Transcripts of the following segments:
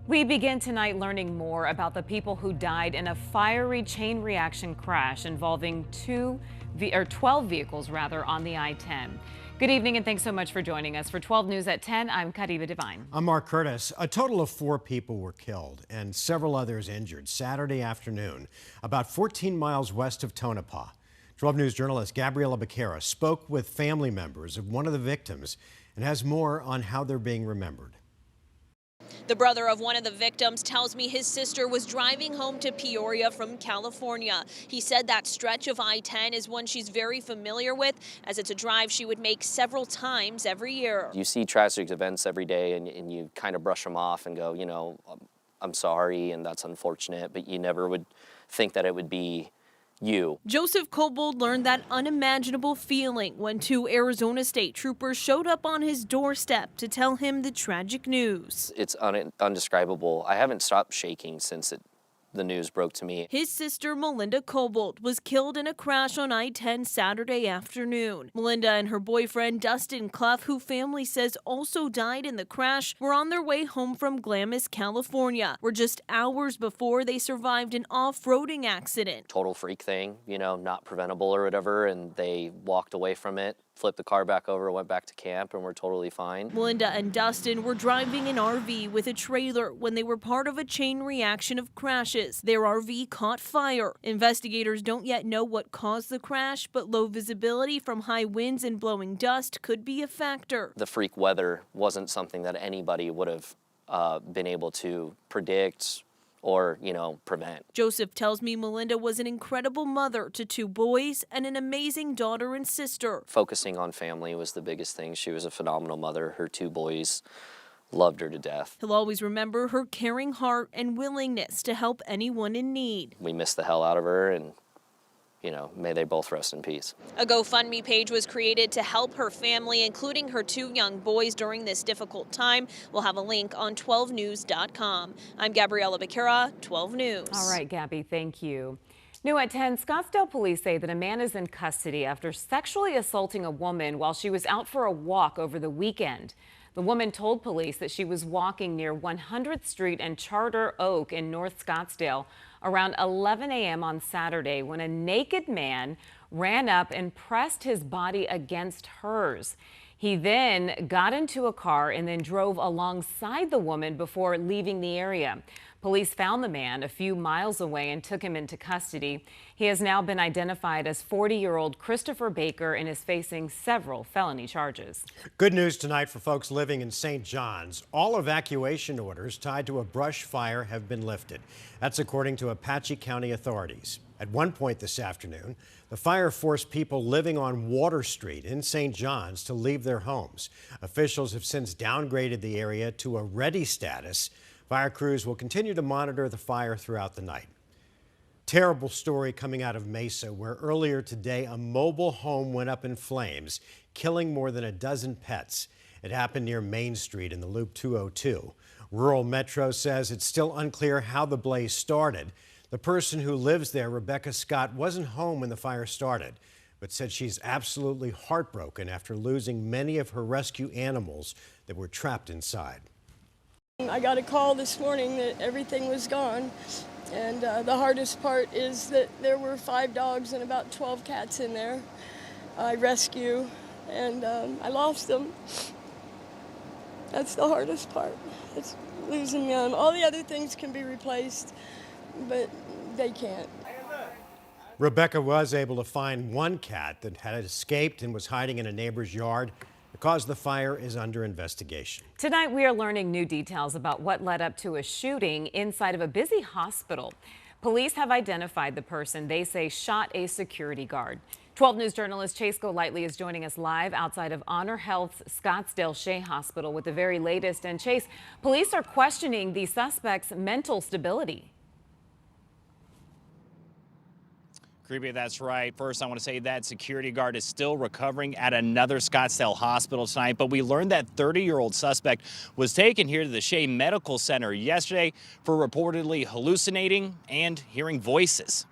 We begin tonight learning more about the people who died in a fiery chain reaction crash involving 12 vehicles on the I-10. Good evening and thanks so much for joining us. For 12 News at 10, I'm Kariba Devine. I'm Mark Curtis. A total of 4 people were killed and several others injured Saturday afternoon, about 14 miles west of Tonopah. 12 News journalist Gabriela Becerra spoke with family members of one of the victims and has more on how they're being remembered. The brother of one of the victims tells me his sister was driving home to Peoria from California. He said that stretch of I-10 is one she's very familiar with, as it's a drive she would make several times every year. You see tragic events every day and you kind of brush them off and go, I'm sorry and that's unfortunate, but you never would think that it would be you. Joseph Cobold learned that unimaginable feeling when 2 Arizona state troopers showed up on his doorstep to tell him the tragic news. It's undescribable. I haven't stopped shaking since the news broke to me. His sister, Melinda Cobold, was killed in a crash on I-10 Saturday afternoon. Melinda and her boyfriend, Dustin Clough, who family says also died in the crash, were on their way home from Glamis, California, where just hours before they survived an off-roading accident. Total freak thing, not preventable or whatever, and they walked away from it, flipped the car back over, went back to camp, and we're totally fine. Melinda and Dustin were driving an RV with a trailer when they were part of a chain reaction of crashes. Their RV caught fire. Investigators don't yet know what caused the crash, but low visibility from high winds and blowing dust could be a factor. The freak weather wasn't something that anybody would have been able to predict or, prevent. Joseph tells me Melinda was an incredible mother to 2 boys and an amazing daughter and sister. Focusing on family was the biggest thing. She was a phenomenal mother. Her 2 boys loved her to death. He'll always remember her caring heart and willingness to help anyone in need. We miss the hell out of her, and may they both rest in peace. A GoFundMe page was created to help her family, including her 2 young boys, during this difficult time. We'll have a link on 12news.com. I'm Gabriela Becerra, 12 News. All right, Gabby, thank you. New at 10, Scottsdale police say that a man is in custody after sexually assaulting a woman while she was out for a walk over the weekend. The woman told police that she was walking near 100th Street and Charter Oak in North Scottsdale around 11 a.m. on Saturday when a naked man ran up and pressed his body against hers. He then got into a car and then drove alongside the woman before leaving the area. Police found the man a few miles away and took him into custody. He has now been identified as 40-year-old Christopher Baker and is facing several felony charges. Good news tonight for folks living in St. John's. All evacuation orders tied to a brush fire have been lifted. That's according to Apache County authorities. At one point this afternoon, the fire forced people living on Water Street in St. John's to leave their homes. Officials have since downgraded the area to a ready status. Fire crews will continue to monitor the fire throughout the night. Terrible story coming out of Mesa, where earlier today a mobile home went up in flames, killing more than a dozen pets. It happened near Main Street in the Loop 202. Rural Metro says it's still unclear how the blaze started. The person who lives there, Rebecca Scott, wasn't home when the fire started, but said she's absolutely heartbroken after losing many of her rescue animals that were trapped inside. I got a call this morning that everything was gone, and the hardest part is that there were 5 dogs and about 12 cats in there. I rescue, and I lost them. That's the hardest part. It's losing them. All the other things can be replaced, but they can't. Rebecca was able to find one cat that had escaped and was hiding in a neighbor's yard. The cause of the fire is under investigation. Tonight, we are learning new details about what led up to a shooting inside of a busy hospital. Police have identified the person they say shot a security guard. 12 News journalist Chase Golightly is joining us live outside of Honor Health's Scottsdale Shea Hospital with the very latest. And Chase, police are questioning the suspect's mental stability. Creepy, that's right. First, I want to say that security guard is still recovering at another Scottsdale hospital tonight, but we learned that 30-year-old suspect was taken here to the Shea Medical Center yesterday for reportedly hallucinating and hearing voices.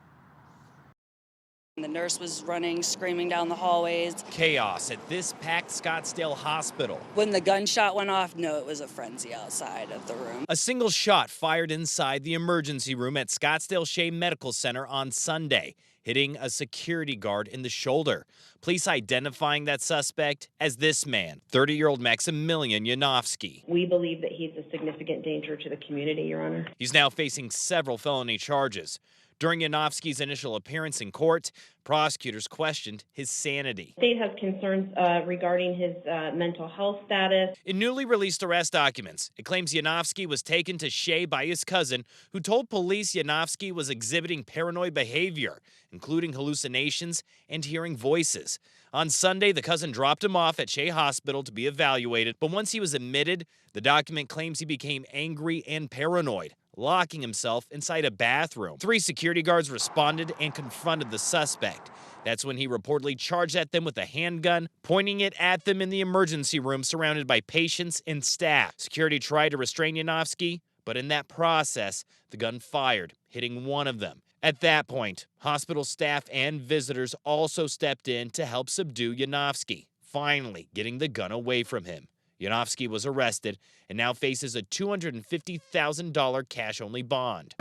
The nurse was running, screaming down the hallways. Chaos at this packed Scottsdale hospital. When the gunshot went off, no, it was a frenzy outside of the room. A single shot fired inside the emergency room at Scottsdale Shea Medical Center on Sunday, hitting a security guard in the shoulder. Police identifying that suspect as this man, 30-year-old Maximilian Yanofsky. We believe that he's a significant danger to the community, Your Honor. He's now facing several felony charges. During Yanofsky's initial appearance in court, prosecutors questioned his sanity. The state has concerns regarding his mental health status. In newly released arrest documents, it claims Yanofsky was taken to Shea by his cousin, who told police Yanofsky was exhibiting paranoid behavior, including hallucinations and hearing voices. On Sunday, the cousin dropped him off at Shea Hospital to be evaluated, but once he was admitted, the document claims he became angry and paranoid, locking himself inside a bathroom. 3 security guards responded and confronted the suspect. That's when he reportedly charged at them with a handgun, pointing it at them in the emergency room surrounded by patients and staff. Security tried to restrain Yanofsky, but in that process, the gun fired, hitting one of them. At that point, hospital staff and visitors also stepped in to help subdue Yanofsky, finally getting the gun away from him. Yanofsky was arrested and now faces a $250,000 cash-only bond.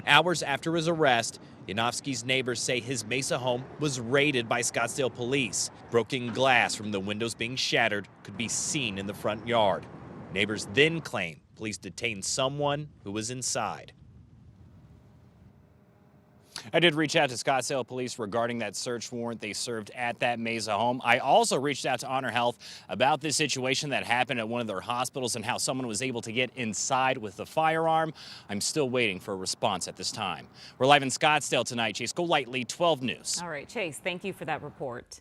Hours after his arrest, Yanofsky's neighbors say his Mesa home was raided by Scottsdale police. Broken glass from the windows being shattered could be seen in the front yard. Neighbors then claim police detained someone who was inside. I did reach out to Scottsdale Police regarding that search warrant they served at that Mesa home. I also reached out to Honor Health about this situation that happened at one of their hospitals and how someone was able to get inside with a firearm. I'm still waiting for a response at this time. We're live in Scottsdale tonight. Chase Golightly, 12 News. All right, Chase, thank you for that report.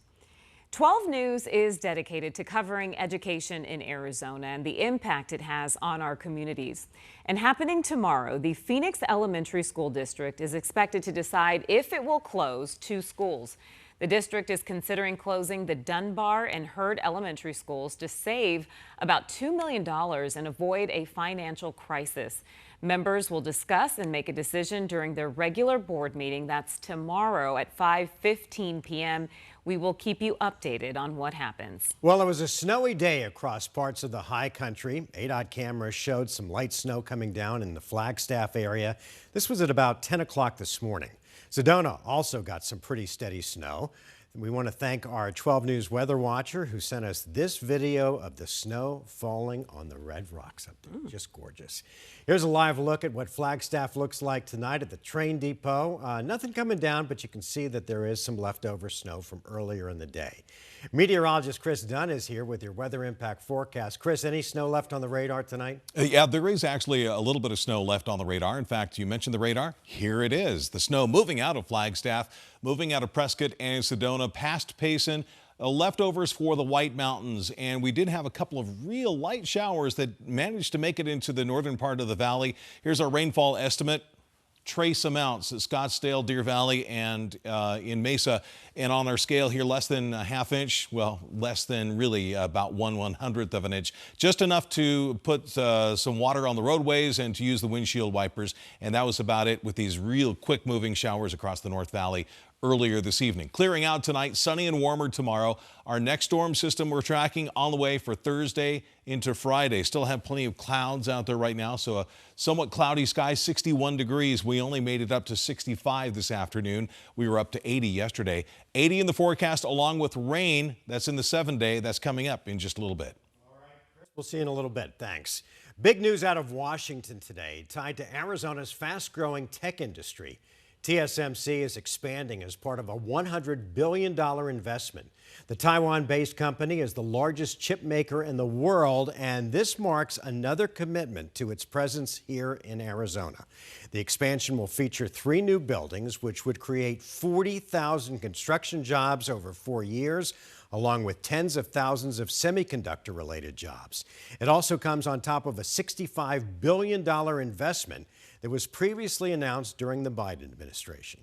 12 News is dedicated to covering education in Arizona and the impact it has on our communities. And happening tomorrow, the Phoenix Elementary School District is expected to decide if it will close 2 schools. The district is considering closing the Dunbar and Hurd elementary schools to save about $2 million and avoid a financial crisis. Members will discuss and make a decision during their regular board meeting. That's tomorrow at 5:15 p.m. We will keep you updated on what happens. Well, it was a snowy day across parts of the high country. ADOT cameras showed some light snow coming down in the Flagstaff area. This was at about 10 o'clock this morning. Sedona also got some pretty steady snow. We want to thank our 12 News weather watcher who sent us this video of the snow falling on the red rocks up there. Just gorgeous. Here's a live look at what Flagstaff looks like tonight at the train depot. Nothing coming down, but you can see that there is some leftover snow from earlier in the day. Meteorologist Chris Dunn is here with your weather impact forecast. Chris, any snow left on the radar tonight? Yeah, there is actually a little bit of snow left on the radar. In fact, you mentioned the radar. Here it is. The snow moving out of Flagstaff, moving out of Prescott and Sedona, past Payson. Leftovers for the White Mountains, and we did have a couple of real light showers that managed to make it into the northern part of the valley. Here's our rainfall estimate. Trace amounts at Scottsdale, Deer Valley, and in Mesa. And on our scale here, less than a half inch, well, less than really about 1/100th of an inch. Just enough to put some water on the roadways and to use the windshield wipers. And that was about it with these real quick moving showers across the North Valley earlier this evening. Clearing out tonight, sunny and warmer tomorrow. Our next storm system we're tracking on the way for Thursday into Friday. Still have plenty of clouds out there right now, so a somewhat cloudy sky, 61 degrees. We only made it up to 65 this afternoon. We were up to 80 yesterday. 80 in the forecast along with rain. That's in the 7-day. That's coming up in just a little bit. All right, Chris, we'll see you in a little bit. Thanks. Big news out of Washington today, tied to Arizona's fast-growing tech industry. TSMC is expanding as part of a $100 billion investment. The Taiwan-based company is the largest chip maker in the world, and this marks another commitment to its presence here in Arizona. The expansion will feature 3 new buildings, which would create 40,000 construction jobs over 4 years, along with tens of thousands of semiconductor-related jobs. It also comes on top of a $65 billion investment that was previously announced during the Biden administration.